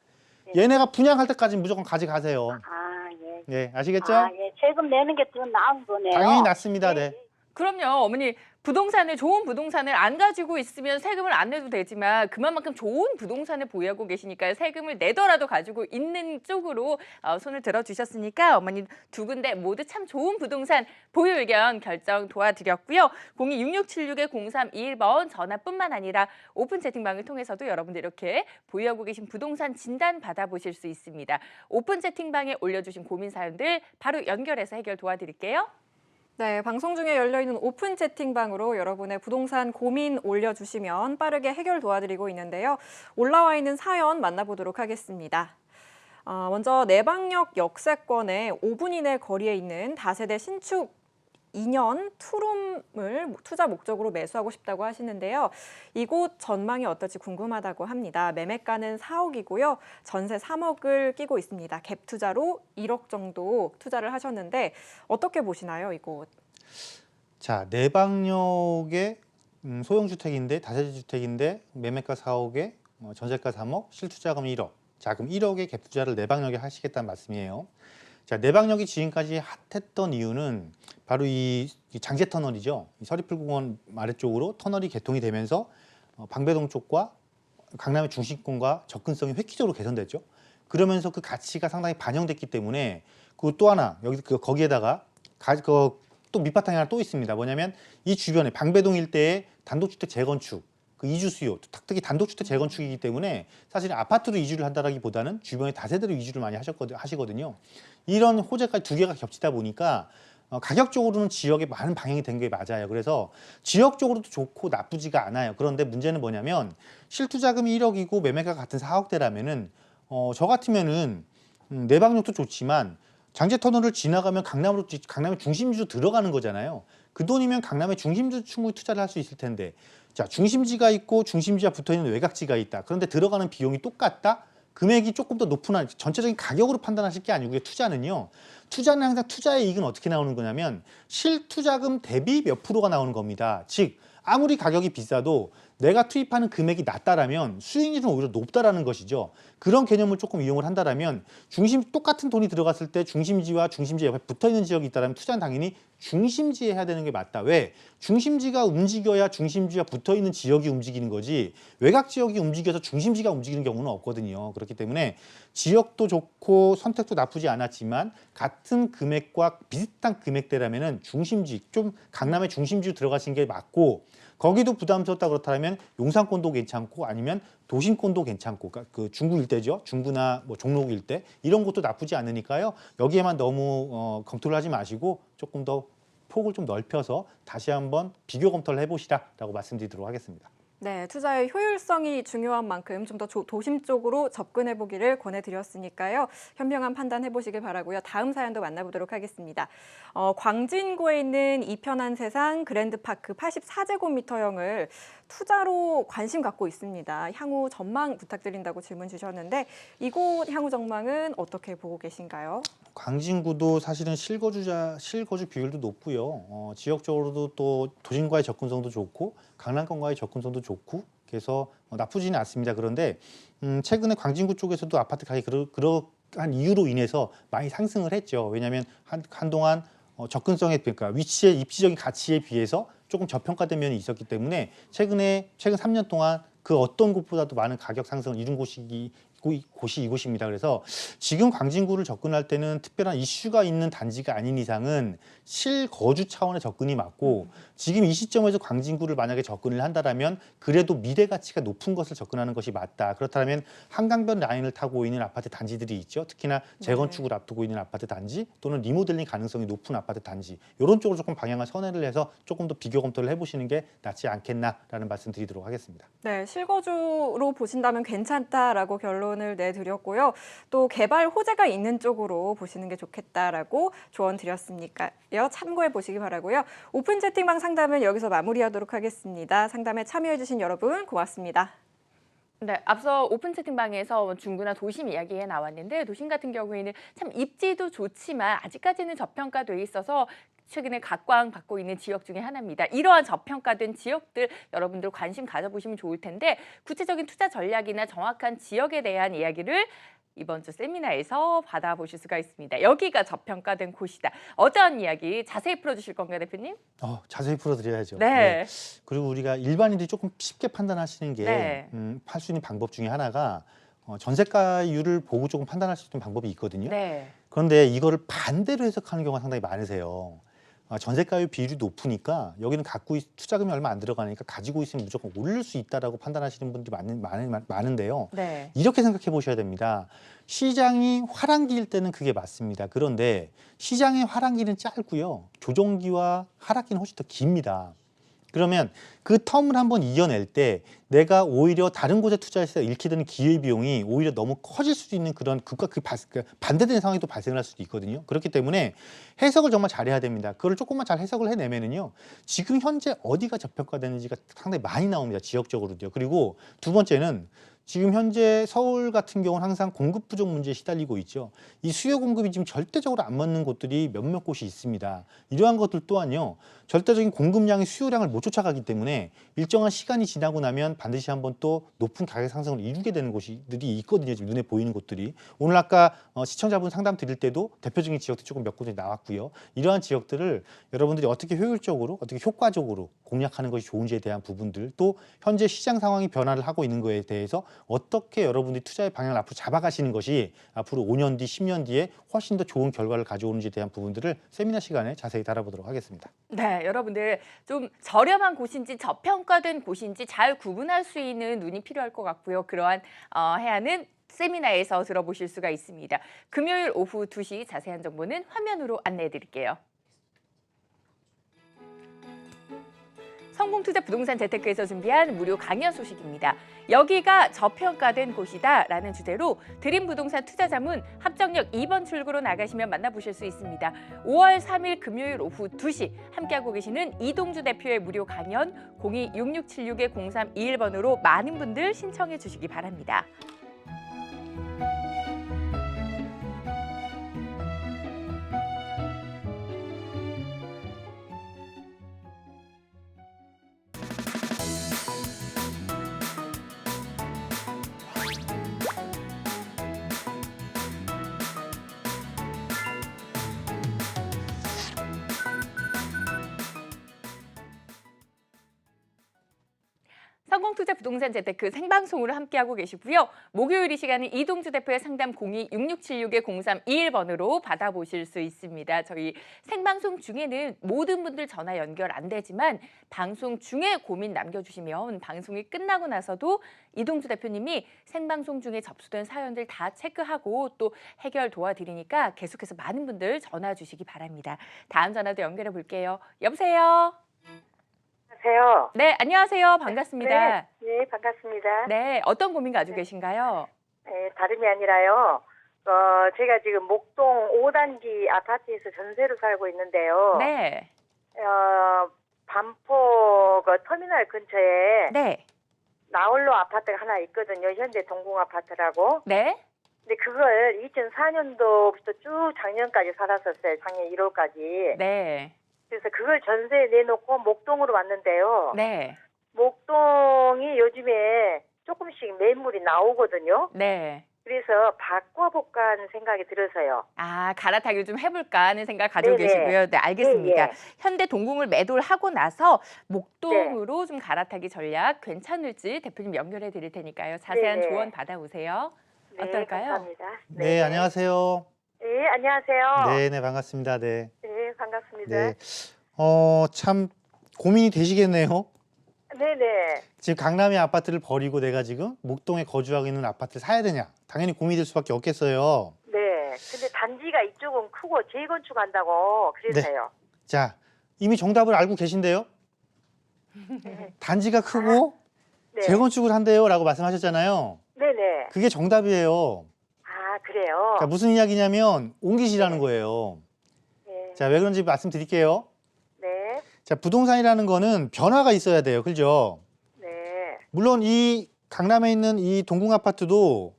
얘네가 분양할 때까지 무조건 가져가세요. 예. 예, 아시겠죠? 예. 세금 내는 게 더 나은 거네요. 당연히 낫습니다. 네. 그럼요, 어머니. 좋은 부동산을 안 가지고 있으면 세금을 안 내도 되지만 그만큼 좋은 부동산을 보유하고 계시니까 세금을 내더라도 가지고 있는 쪽으로 손을 들어주셨으니까 어머니 두 군데 모두 참 좋은 부동산 보유 의견 결정 도와드렸고요. 0266-0321번 전화뿐만 아니라 오픈 채팅방을 통해서도 여러분들 이렇게 보유하고 계신 부동산 진단 받아보실 수 있습니다. 오픈 채팅방에 올려주신 고민 사연들 바로 연결해서 해결 도와드릴게요. 네, 방송 중에 열려있는 오픈 채팅방으로 여러분의 부동산 고민 올려주시면 빠르게 해결 도와드리고 있는데요. 올라와 있는 사연 만나보도록 하겠습니다. 먼저 내방역 역세권의 5분 이내 거리에 있는 다세대 신축 2년 투룸을 투자 목적으로 매수하고 싶다고 하시는데요. 이곳 전망이 어떨지 궁금하다고 합니다. 매매가는 4억이고요. 전세 3억을 끼고 있습니다. 갭 투자로 1억 정도 투자를 하셨는데 어떻게 보시나요, 이곳? 자, 내방역의 소형주택인데 다세대 주택인데 매매가 4억에 전세가 3억, 실투자금 1억. 자, 그럼 1억의 갭 투자를 내방역에 하시겠다는 말씀이에요. 자, 내방역이 지금까지 핫했던 이유는 바로 이 장제터널이죠. 이 서리풀공원 아래쪽으로 터널이 개통이 되면서 방배동 쪽과 강남의 중심권과 접근성이 획기적으로 개선됐죠. 그러면서 그 가치가 상당히 반영됐기 때문에 그 또 하나 거기에다가 또 밑바탕이 하나 또 있습니다. 뭐냐면 이 주변에 방배동 일대에 단독주택 재건축, 그 이주 수요, 특히 단독주택 재건축이기 때문에 사실 아파트로 이주를 한다라기보다는 주변에 다세대로 이주를 많이 하시거든요. 이런 호재까지 두 개가 겹치다 보니까 가격적으로는 지역에 많은 방향이 된 게 맞아요. 그래서 지역적으로도 좋고 나쁘지가 않아요. 그런데 문제는 뭐냐면 실투자금이 1억이고 매매가 같은 4억대라면은 저 같으면은 내방역도 좋지만 장제터널을 지나가면 강남의 중심지로 들어가는 거잖아요. 그 돈이면 강남의 중심지로 충분히 투자를 할 수 있을 텐데, 자, 중심지가 있고 중심지와 붙어있는 외곽지가 있다. 그런데 들어가는 비용이 똑같다? 금액이 조금 더 높은 전체적인 가격으로 판단하실 게 아니고요. 투자는 항상 투자의 이익은 어떻게 나오는 거냐면 실투자금 대비 몇 프로가 나오는 겁니다. 즉 아무리 가격이 비싸도 내가 투입하는 금액이 낮다라면 수익률은 오히려 높다라는 것이죠. 그런 개념을 조금 이용을 한다라면 똑같은 돈이 들어갔을 때 중심지와 중심지 옆에 붙어있는 지역이 있다면 투자는 당연히 중심지에 해야 되는 게 맞다. 왜? 중심지가 움직여야 중심지와 붙어있는 지역이 움직이는 거지 외곽 지역이 움직여서 중심지가 움직이는 경우는 없거든요. 그렇기 때문에 지역도 좋고 선택도 나쁘지 않았지만 같은 금액과 비슷한 금액대라면은 중심지, 좀 강남의 중심지로 들어가신 게 맞고 거기도 부담스럽다 그렇다면 용산권도 괜찮고 아니면 도심권도 괜찮고 그러니까 그 중구 일대죠. 중구나 뭐 종로 일대 이런 곳도 나쁘지 않으니까요. 여기에만 너무 검토를 하지 마시고 조금 더 폭을 좀 넓혀서 다시 한번 비교 검토를 해보시라라고 말씀드리도록 하겠습니다. 네, 투자의 효율성이 중요한 만큼 좀 더 도심 쪽으로 접근해 보기를 권해드렸으니까요. 현명한 판단해 보시길 바라고요. 다음 사연도 만나보도록 하겠습니다. 광진구에 있는 이편한 세상 그랜드파크 84제곱미터형을 투자로 관심 갖고 있습니다. 향후 전망 부탁드린다고 질문 주셨는데 이곳 향후 전망은 어떻게 보고 계신가요? 광진구도 사실은 실거주 비율도 높고요. 지역적으로도 또 도심과의 접근성도 좋고 강남권과의 접근성도 좋고 그래서 나쁘지는 않습니다. 그런데 최근에 광진구 쪽에서도 아파트 가격이 그러한 이유로 인해서 많이 상승을 했죠. 왜냐하면 한동안 접근성에 그러니까 위치의 입지적인 가치에 비해서 조금 저평가된 면이 있었기 때문에 최근 3년 동안 그 어떤 곳보다도 많은 가격 상승을 이룬 곳이 이곳입니다. 그래서 지금 광진구를 접근할 때는 특별한 이슈가 있는 단지가 아닌 이상은 실거주 차원의 접근이 맞고 지금 이 시점에서 광진구를 만약에 접근을 한다면 그래도 미래 가치가 높은 것을 접근하는 것이 맞다. 그렇다면 한강변 라인을 타고 있는 아파트 단지들이 있죠. 특히나 재건축을 앞두고 있는 아파트 단지 또는 리모델링 가능성이 높은 아파트 단지 이런 쪽으로 조금 방향을 선회를 해서 조금 더 비교 검토를 해보시는 게 낫지 않겠나라는 말씀 드리도록 하겠습니다. 네, 실거주로 보신다면 괜찮다라고 결론을 내드렸고요. 또 개발 호재가 있는 쪽으로 보시는 게 좋겠다라고 조언 드렸으니까요. 참고해 보시기 바라고요. 오픈 채팅방 상담은 여기서 마무리하도록 하겠습니다. 상담에 참여해주신 여러분 고맙습니다. 네, 앞서 오픈 채팅방에서 중구나 도심 이야기에 나왔는데 도심 같은 경우에는 참 입지도 좋지만 아직까지는 저평가돼 있어서 최근에 각광받고 있는 지역 중에 하나입니다. 이러한 저평가된 지역들 여러분들 관심 가져보시면 좋을 텐데 구체적인 투자 전략이나 정확한 지역에 대한 이야기를 이번 주 세미나에서 받아보실 수가 있습니다. 여기가 저평가된 곳이다. 어떠한 이야기 자세히 풀어주실 건가요, 대표님? 자세히 풀어드려야죠. 네. 그리고 우리가 일반인들이 조금 쉽게 판단하시는 게 네. 할 수 있는 방법 중에 하나가 전세가율을 보고 조금 판단할 수 있는 방법이 있거든요. 네. 그런데 이거를 반대로 해석하는 경우가 상당히 많으세요. 전세가율 비율이 높으니까 여기는 투자금이 얼마 안 들어가니까 가지고 있으면 무조건 오를 수 있다라고 판단하시는 분들이 많은데요. 네. 이렇게 생각해 보셔야 됩니다. 시장이 화랑기일 때는 그게 맞습니다. 그런데 시장의 화랑기는 짧고요. 조정기와 하락기는 훨씬 더 깁니다. 그러면 그 텀을 한번 이겨낼 때 내가 오히려 다른 곳에 투자해서 잃게 되는 기회비용이 오히려 너무 커질 수도 있는 그런 반대되는 상황이 또 발생을 할 수도 있거든요. 그렇기 때문에 해석을 정말 잘해야 됩니다. 그걸 조금만 잘 해석을 해내면은요. 지금 현재 어디가 저평가되는지가 상당히 많이 나옵니다. 지역적으로도요. 그리고 두 번째는 지금 현재 서울 같은 경우는 항상 공급 부족 문제에 시달리고 있죠. 이 수요 공급이 지금 절대적으로 안 맞는 곳들이 몇몇 곳이 있습니다. 이러한 것들 또한요. 절대적인 공급량이 수요량을 못 쫓아가기 때문에 일정한 시간이 지나고 나면 반드시 한번 또 높은 가격 상승을 이루게 되는 곳들이 있거든요. 지금 눈에 보이는 곳들이. 오늘 아까 시청자분 상담 드릴 때도 대표적인 지역들 조금 몇 곳이 나왔고요. 이러한 지역들을 여러분들이 어떻게 효율적으로 어떻게 효과적으로 공략하는 것이 좋은지에 대한 부분들 또 현재 시장 상황이 변화를 하고 있는 것에 대해서 어떻게 여러분들이 투자의 방향을 앞으로 잡아가시는 것이 앞으로 5년 뒤, 10년 뒤에 훨씬 더 좋은 결과를 가져오는지에 대한 부분들을 세미나 시간에 자세히 다뤄보도록 하겠습니다. 네, 여러분들 좀 저렴한 곳인지 저평가된 곳인지 잘 구분할 수 있는 눈이 필요할 것 같고요. 그러한 해안은 세미나에서 들어보실 수가 있습니다. 금요일 오후 2시 자세한 정보는 화면으로 안내해 드릴게요. 성공투자 부동산 재테크에서 준비한 무료 강연 소식입니다. 여기가 저평가된 곳이다라는 주제로 드림 부동산 투자자문 합정역 2번 출구로 나가시면 만나보실 수 있습니다. 5월 3일 금요일 오후 2시 함께하고 계시는 이동주 대표의 무료 강연 02-6676-0321번으로 많은 분들 신청해 주시기 바랍니다. 성공투자 부동산 재테크 생방송으로 함께하고 계시고요. 목요일 이 시간은 이동주 대표의 상담 02-6676-0321번으로 받아보실 수 있습니다. 저희 생방송 중에는 모든 분들 전화 연결 안 되지만 방송 중에 고민 남겨주시면 방송이 끝나고 나서도 이동주 대표님이 생방송 중에 접수된 사연들 다 체크하고 또 해결 도와드리니까 계속해서 많은 분들 전화 주시기 바랍니다. 다음 전화도 연결해 볼게요. 여보세요? 안녕하세요. 네, 안녕하세요. 반갑습니다. 네, 반갑습니다. 네, 어떤 고민 가지고 계신가요? 네, 다름이 아니라요. 제가 지금 목동 5단지 아파트에서 전세로 살고 있는데요. 네, 반포 그 터미널 근처에 네, 나홀로 아파트가 하나 있거든요. 현대 동궁 아파트라고. 네, 근데 그걸 2004년도부터 쭉 작년까지 살았었어요. 작년 1월까지. 네, 그래서 그걸 전세에 내놓고 목동으로 왔는데요. 네, 목동이 요즘에 조금씩 매물이 나오거든요. 네. 그래서 바꿔볼까 하는 생각이 들어서요. 아, 갈아타기를 좀 해볼까 하는 생각 가지고 네네. 계시고요. 네, 알겠습니다. 예, 예. 현대 동궁을 매도를 하고 나서 목동으로 좀 갈아타기 전략 괜찮을지 대표님 연결해 드릴 테니까요. 자세한 네네. 조언 받아오세요. 네, 어떨까요? 감사합니다. 네, 안녕하세요. 네, 안녕하세요. 네, 네, 반갑습니다. 네. 네, 반갑습니다. 네. 참 고민이 되시겠네요. 네네. 지금 강남의 아파트를 버리고 내가 지금 목동에 거주하고 있는 아파트를 사야 되냐? 당연히 고민이 될 수밖에 없겠어요. 네. 근데 단지가 이쪽은 크고 재건축한다고 그래서요. 자, 이미 정답을 알고 계신데요. 단지가 크고 네. 재건축을 한대요라고 말씀하셨잖아요. 네네. 그게 정답이에요. 아, 그래요? 그러니까 무슨 이야기냐면 옮기시라는 거예요. 네. 자, 왜 그런지 말씀드릴게요. 네. 자, 부동산이라는 거는 변화가 있어야 돼요. 그죠? 네. 물론 이 강남에 있는 이 동궁 아파트도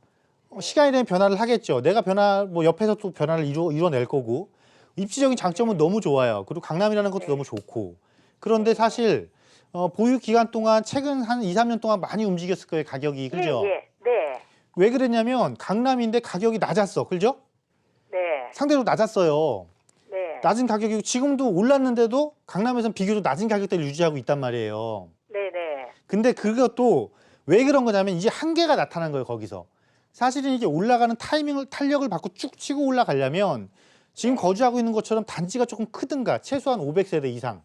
시간이 되면 변화를 하겠죠. 내가 뭐 옆에서 또 변화를 이뤄낼 거고. 입지적인 장점은 너무 좋아요. 그리고 강남이라는 것도 너무 좋고. 그런데 사실 보유 기간 동안 최근 한 2, 3년 동안 많이 움직였을 거예요. 가격이. 그죠? 예, 네. 왜 그랬냐면 강남인데 가격이 낮았어. 그죠? 네. 상대로 낮았어요. 네. 낮은 가격이고 지금도 올랐는데도 강남에서는 비교적 낮은 가격대를 유지하고 있단 말이에요. 네네. 근데 그것도 왜 그런 거냐면 이제 한계가 나타난 거예요. 거기서. 사실은 이게 올라가는 타이밍을 탄력을 받고 쭉 치고 올라가려면 지금 거주하고 있는 것처럼 단지가 조금 크든가 최소한 500세대 이상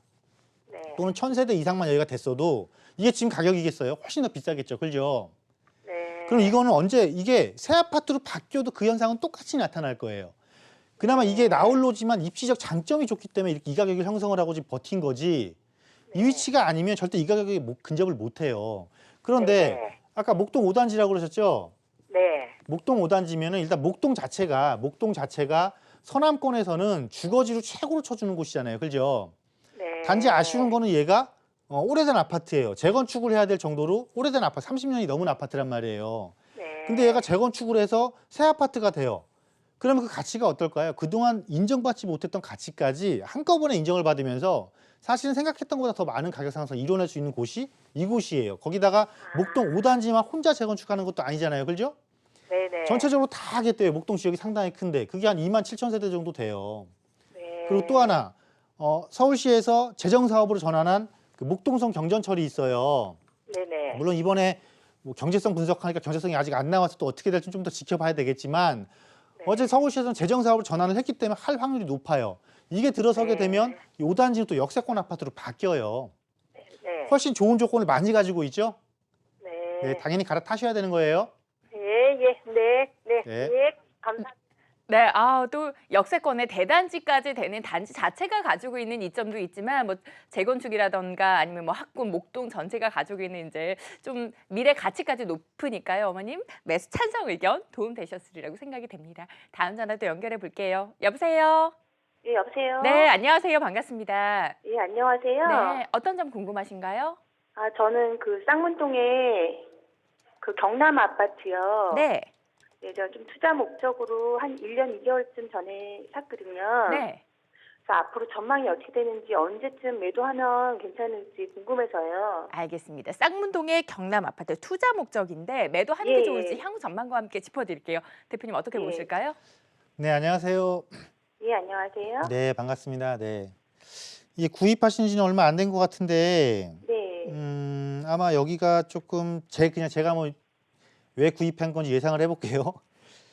네. 또는 1000세대 이상만 여기가 됐어도 이게 지금 가격이겠어요? 훨씬 더 비싸겠죠. 그죠? 네. 그럼 이거는 언제 이게 새 아파트로 바뀌어도 그 현상은 똑같이 나타날 거예요. 그나마 이게 나홀로지만 입지적 장점이 좋기 때문에 이렇게 이 가격을 형성을 하고 지금 버틴 거지 이 위치가 아니면 절대 이 가격에 근접을 못 해요. 그런데 네. 아까 목동 5단지라고 그러셨죠? 네. 목동 5단지면은 일단 목동 자체가 서남권에서는 주거지로 최고로 쳐주는 곳이잖아요. 그죠? 네. 단지 아쉬운 거는 얘가 오래된 아파트예요. 재건축을 해야 될 정도로 오래된 아파트, 30년이 넘은 아파트란 말이에요. 네. 근데 얘가 재건축을 해서 새 아파트가 돼요. 그러면 그 가치가 어떨까요? 그동안 인정받지 못했던 가치까지 한꺼번에 인정을 받으면서 사실은 생각했던 것보다 더 많은 가격 상승을 이뤄낼 수 있는 곳이 이곳이에요. 거기다가 목동 5단지만 혼자 재건축하는 것도 아니잖아요. 그죠? 네네. 전체적으로 다 하겠대요. 목동 지역이 상당히 큰데 그게 한 27,000세대 정도 돼요. 네. 그리고 또 하나 서울시에서 재정사업으로 전환한 그 목동성 경전철이 있어요. 네네. 물론 이번에 뭐 경제성 분석하니까 경제성이 아직 안 나와서 또 어떻게 될지 좀 더 지켜봐야 되겠지만 네. 어제 서울시에서는 재정사업을 전환을 했기 때문에 할 확률이 높아요. 이게 들어서게 네. 되면 이 5단지는 또 역세권 아파트로 바뀌어요. 네. 훨씬 좋은 조건을 많이 가지고 있죠. 네. 네, 당연히 갈아타셔야 되는 거예요. 예, 네. 네. 예, 감사합니다. 네, 또 역세권의 대단지까지 되는 단지 자체가 가지고 있는 이점도 있지만 뭐 재건축이라던가 아니면 뭐 학군, 목동 전체가 가지고 있는 이제 좀 미래 가치까지 높으니까요, 어머님 매수 찬성 의견 도움 되셨으리라고 생각이 됩니다. 다음 전화도 연결해 볼게요. 여보세요. 예, 여보세요? 네, 안녕하세요. 반갑습니다. 예, 안녕하세요. 네, 어떤 점 궁금하신가요? 아, 저는 그 쌍문동에 그 경남 아파트요. 네, 네, 저 좀 투자 목적으로 한 1년 2개월쯤 전에 샀거든요. 네. 그래서 앞으로 전망이 어떻게 되는지 언제쯤 매도하면 괜찮을지 궁금해서요. 알겠습니다. 쌍문동의 경남 아파트 투자 목적인데 매도하는 게 예. 좋을지 향후 전망과 함께 짚어드릴게요. 대표님 어떻게 예. 보실까요? 네, 안녕하세요. 예, 안녕하세요. 네, 반갑습니다. 네. 이게 구입하신 지는 얼마 안 된 것 같은데 네. 아마 여기가 조금 그냥 제가 뭐 왜 구입한 건지 예상을 해볼게요.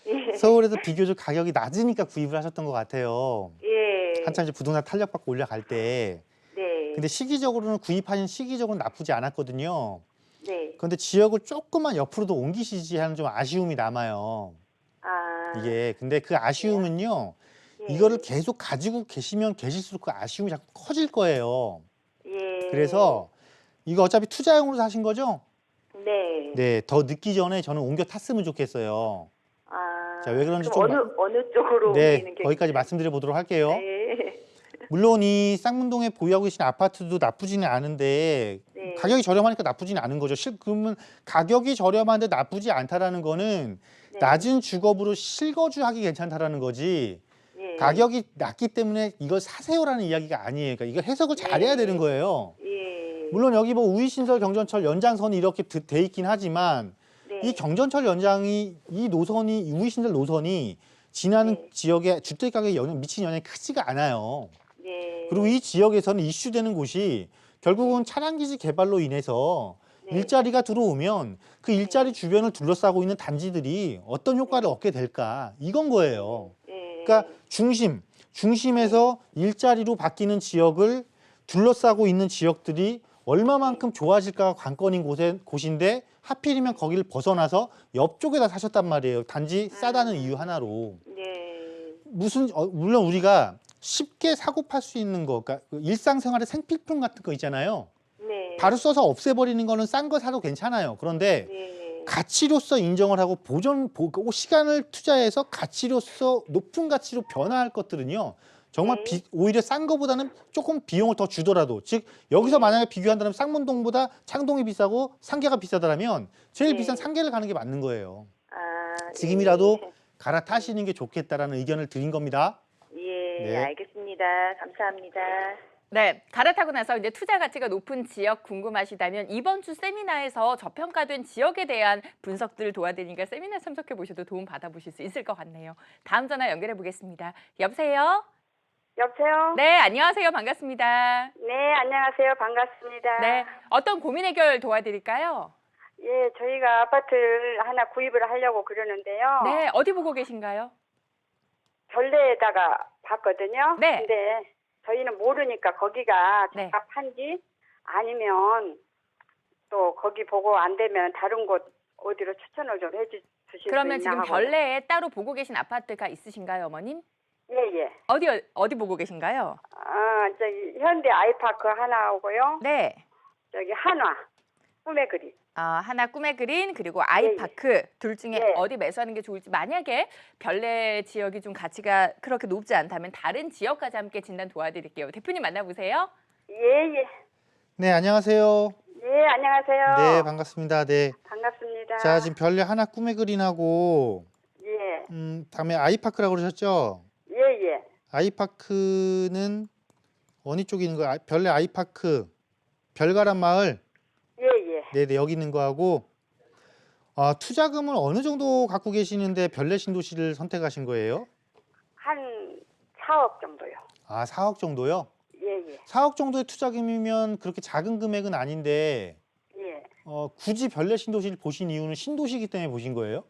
예. 서울에서 비교적 가격이 낮으니까 구입을 하셨던 것 같아요. 예. 한참 이제 부동산 탄력받고 올라갈 때. 네. 근데 시기적으로는 구입하신 시기적으로는 나쁘지 않았거든요. 네. 그런데 지역을 조금만 옆으로도 옮기시지 하는 좀 아쉬움이 남아요. 아. 이게 근데 그 아쉬움은요. 예. 이거를 계속 가지고 계시면 계실수록 그 아쉬움이 자꾸 커질 거예요. 예. 그래서 이거 어차피 투자용으로 사신 거죠? 네. 네, 더 늦기 전에 저는 옮겨 탔으면 좋겠어요. 아. 자, 왜 그런지 그럼 좀 어느 쪽으로 네, 옮기는 게 거기까지 말씀드려 보도록 할게요. 네. 물론 이 쌍문동에 보유하고 계신 아파트도 나쁘지는 않은데 네. 가격이 저렴하니까 나쁘지는 않은 거죠. 그러면 가격이 저렴한데 나쁘지 않다라는 거는 네. 낮은 주거비로 실거주하기 괜찮다라는 거지. 예. 가격이 낮기 때문에 이걸 사세요라는 이야기가 아니에요. 그러니까 이걸 해석을 잘해야 되는 거예요. 예. 물론 여기 뭐 우이신설 경전철 연장선이 이렇게 돼 있긴 하지만 네. 이 경전철 연장이 이 노선이 우이신설 노선이 지나는 네. 지역에 주택 가격에 미친 영향이 크지가 않아요. 네. 그리고 이 지역에서는 이슈되는 곳이 결국은 차량기지 개발로 인해서 네. 일자리가 들어오면 그 일자리 주변을 둘러싸고 있는 단지들이 어떤 효과를 얻게 될까 이건 거예요. 예. 그러니까 중심에서 일자리로 바뀌는 지역을 둘러싸고 있는 지역들이 얼마만큼 좋아질까가 관건인 곳인데 하필이면 거기를 벗어나서 옆쪽에다 사셨단 말이에요. 단지 싸다는 이유 하나로. 네. 물론 우리가 쉽게 사고 팔 수 있는 거, 그러니까 일상생활의 생필품 같은 거 있잖아요. 네. 바로 써서 없애버리는 거는 싼 거 사도 괜찮아요. 그런데 네. 가치로서 인정을 하고 시간을 투자해서 가치로서 높은 가치로 변화할 것들은요. 정말 네. 오히려 싼 거보다는 조금 비용을 더 주더라도 즉 여기서 만약에 비교한다면 쌍문동보다 창동이 비싸고 상계가 비싸더라면 제일 네. 비싼 상계를 가는 게 맞는 거예요. 아, 지금이라도 갈아타시는 게 좋겠다라는 의견을 드린 겁니다. 예, 네. 알겠습니다. 감사합니다. 네, 갈아타고 나서 이제 투자 가치가 높은 지역 궁금하시다면 이번 주 세미나에서 저평가된 지역에 대한 분석들을 도와드리니까 세미나 참석해 보셔도 도움 받아보실 수 있을 것 같네요. 다음 전화 연결해 보겠습니다. 여보세요? 여보세요? 네, 안녕하세요. 반갑습니다. 네, 안녕하세요. 반갑습니다. 네, 어떤 고민 해결 도와드릴까요? 예, 저희가 아파트를 하나 구입을 하려고 그러는데요. 네, 어디 보고 계신가요? 전래에다가 봤거든요. 네. 근데 저희는 모르니까 거기가 네. 적합한지 아니면 또 거기 보고 안 되면 다른 곳 어디로 추천을 좀 해주실 수 그러면 있나 지금 하고. 별내에 따로 보고 계신 아파트가 있으신가요, 어머님? 예, 예. 어디 보고 계신가요? 아, 저기 현대 아이파크 하나 오고요. 네. 저기 한화 꿈의 그림. 하나 꿈의 그린 그리고 아이파크 둘 중에 예. 어디 매수하는 게 좋을지 만약에 별내 지역이 좀 가치가 그렇게 높지 않다면 다른 지역까지 함께 진단 도와드릴게요. 대표님 만나보세요. 예, 예. 네, 안녕하세요. 예, 안녕하세요. 네, 반갑습니다. 네. 반갑습니다. 자, 지금 별내 하나 꿈의 그린하고 예, 다음에 아이파크라고 그러셨죠? 예, 예. 아이파크는 어느 쪽에 있는 거예요? 별내 아이파크, 별가람 마을. 예, 예. 네, 여기 있는 거하고 투자금을 어느 정도 갖고 계시는데 별내 신도시를 선택하신 거예요? 한 4억 정도요. 4억 정도요? 예, 예. 4억 정도의 투자금이면 그렇게 작은 금액은 아닌데 예. 굳이 별내 신도시를 보신 이유는 신도시이기 때문에 보신 거예요?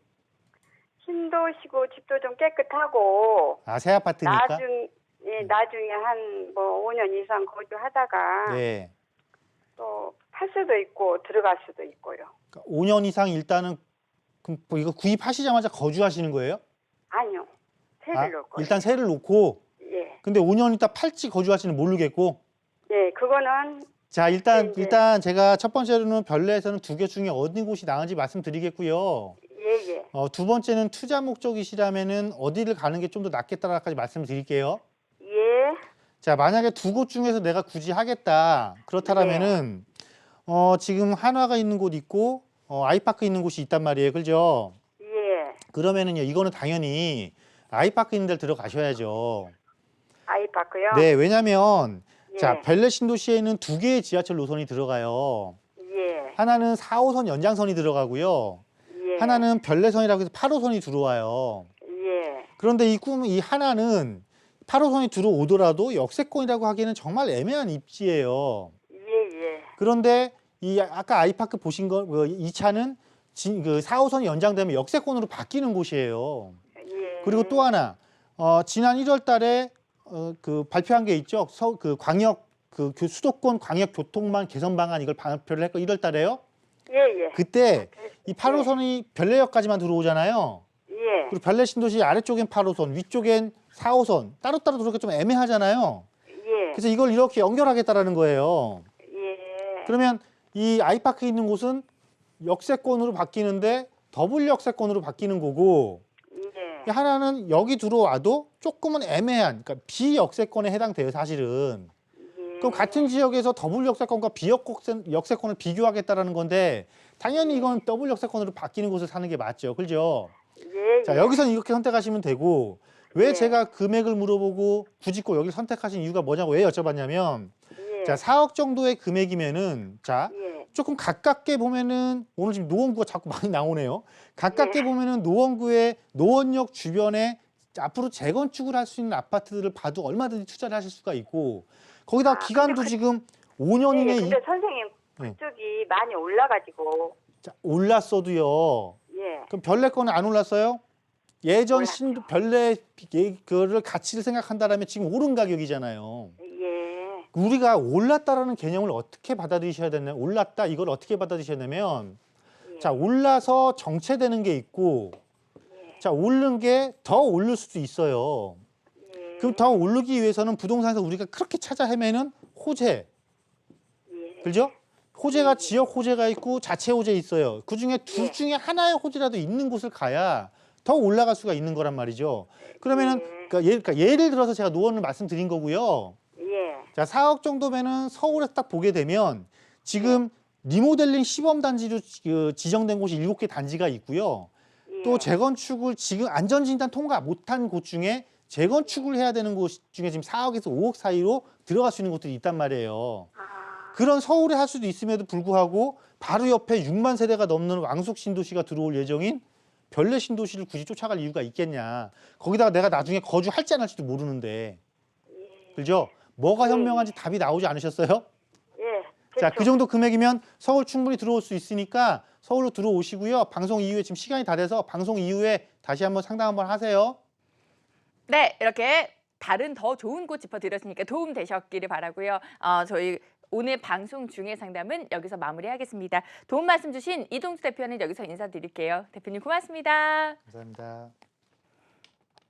신도시고 집도 좀 깨끗하고 새 아파트니까? 나중에 한 뭐 5년 이상 거주하다가 네. 또 팔 수도 있고 들어갈 수도 있고요. 그러니까 5년 이상 일단은 그럼 뭐 이거 구입하시자마자 거주하시는 거예요? 아니요. 세를 놓을 거예요. 일단 세를 놓고 예. 근데 5년 있다 팔지 거주하시는 모르겠고 예, 그거는 자 이제- 일단 제가 첫 번째로는 별내에서는 두 개 중에 어느 곳이 나은지 말씀드리겠고요. 예, 예. 두 번째는 투자 목적이시라면은 어디를 가는 게 좀 더 낫겠다라까지 말씀드릴게요. 예. 자 만약에 두 곳 중에서 내가 굳이 하겠다 그렇다라면은 지금 한화가 있는 곳 있고 아이파크 있는 곳이 있단 말이에요, 그죠? 예. 그러면은요 이거는 당연히 아이파크 있는 데를 들어가셔야죠. 아이파크요? 네, 왜냐면 예. 자 별내 신도시에는 두 개의 지하철 노선이 들어가요. 예. 하나는 4호선 연장선이 들어가고요. 예. 하나는 별내선이라고 해서 8호선이 들어와요. 예. 그런데 이 하나는 8호선이 들어오더라도 역세권이라고 하기에는 정말 애매한 입지예요. 예, 예. 그런데 이 아까 아이파크 보신 이 차는 그 4호선이 연장되면 역세권으로 바뀌는 곳이에요. 예. 그리고 또 하나 지난 1월달에 그 발표한 게 있죠. 그 광역 그 수도권 광역 교통망 개선 방안 이걸 발표를 했고 1월달에요. 예, 예. 그때 이 8호선이 별내역까지만 들어오잖아요. 예. 그리고 별내 신도시 아래쪽엔 8호선, 위쪽엔 4호선 따로따로 들어오기 좀 애매하잖아요. 예. 그래서 이걸 이렇게 연결하겠다라는 거예요. 예. 그러면 이 아이파크 있는 곳은 역세권으로 바뀌는데 더블 역세권으로 바뀌는 거고 예. 하나는 여기 들어와도 조금은 애매한 그러니까 비역세권에 해당돼요 사실은. 예. 그럼 같은 지역에서 더블 역세권과 비역세권을 비교하겠다라는 건데 당연히 이건 더블 역세권으로 바뀌는 곳을 사는 게 맞죠. 그죠? 예. 자, 예. 여기서는 이렇게 선택하시면 되고 왜 예. 제가 금액을 물어보고 굳이 꼭 여기를 선택하신 이유가 뭐냐고 왜 여쭤봤냐면 예. 자, 4억 정도의 금액이면은 자, 예. 조금 가깝게 보면은 오늘 지금 노원구가 자꾸 많이 나오네요. 가깝게 예. 보면은 노원구의 노원역 주변에 앞으로 재건축을 할 수 있는 아파트들을 봐도 얼마든지 투자를 하실 수가 있고 거기다 기간도 지금 5년 예. 이내 근데 선생님 그쪽이 많이 올라가지고 올랐어도요. 예. 그럼 별내 거는 안 올랐어요? 예전 올랐죠. 신도 별내 그거를 가치를 생각한다라면 지금 오른 가격이잖아요. 예. 우리가 올랐다라는 개념을 어떻게 받아들이셔야 되냐? 올랐다 이걸 어떻게 받아들이셔야 되냐면 예. 자 올라서 정체되는 게 있고 예. 자 오르는 게 더 오를 수도 있어요. 예. 그럼 더 오르기 위해서는 부동산에서 우리가 그렇게 찾아 헤매는 호재, 예. 그죠? 호재가 지역 호재가 있고 자체 호재 있어요. 그 중에 둘 예. 중에 하나의 호재라도 있는 곳을 가야 더 올라갈 수가 있는 거란 말이죠. 그러면은 그러니까 예를 들어서 제가 노원을 말씀드린 거고요. 예. 자, 4억 정도면은 서울에서 딱 보게 되면 지금 리모델링 시범 단지로 지정된 곳이 7개 단지가 있고요. 예. 또 재건축을 지금 안전진단 통과 못한 곳 중에 재건축을 해야 되는 곳 중에 지금 4억에서 5억 사이로 들어갈 수 있는 곳들이 있단 말이에요. 그런 서울에 할 수도 있음에도 불구하고 바로 옆에 6만 세대가 넘는 왕숙 신도시가 들어올 예정인 별내 신도시를 굳이 쫓아갈 이유가 있겠냐. 거기다가 내가 나중에 거주할지 안 할지도 모르는데. 그죠? 뭐가 현명한지 답이 나오지 않으셨어요? 예. 자, 그 정도 금액이면 서울 충분히 들어올 수 있으니까 서울로 들어오시고요. 방송 이후에 지금 시간이 다 돼서 방송 이후에 다시 한번 상담 한번 하세요. 네, 이렇게 다른 더 좋은 곳 짚어드렸으니까 도움 되셨기를 바라고요. 저희 오늘 방송 중에 상담은 여기서 마무리하겠습니다. 도움 말씀 주신 이동수 대표는 여기서 인사드릴게요. 대표님 고맙습니다. 감사합니다.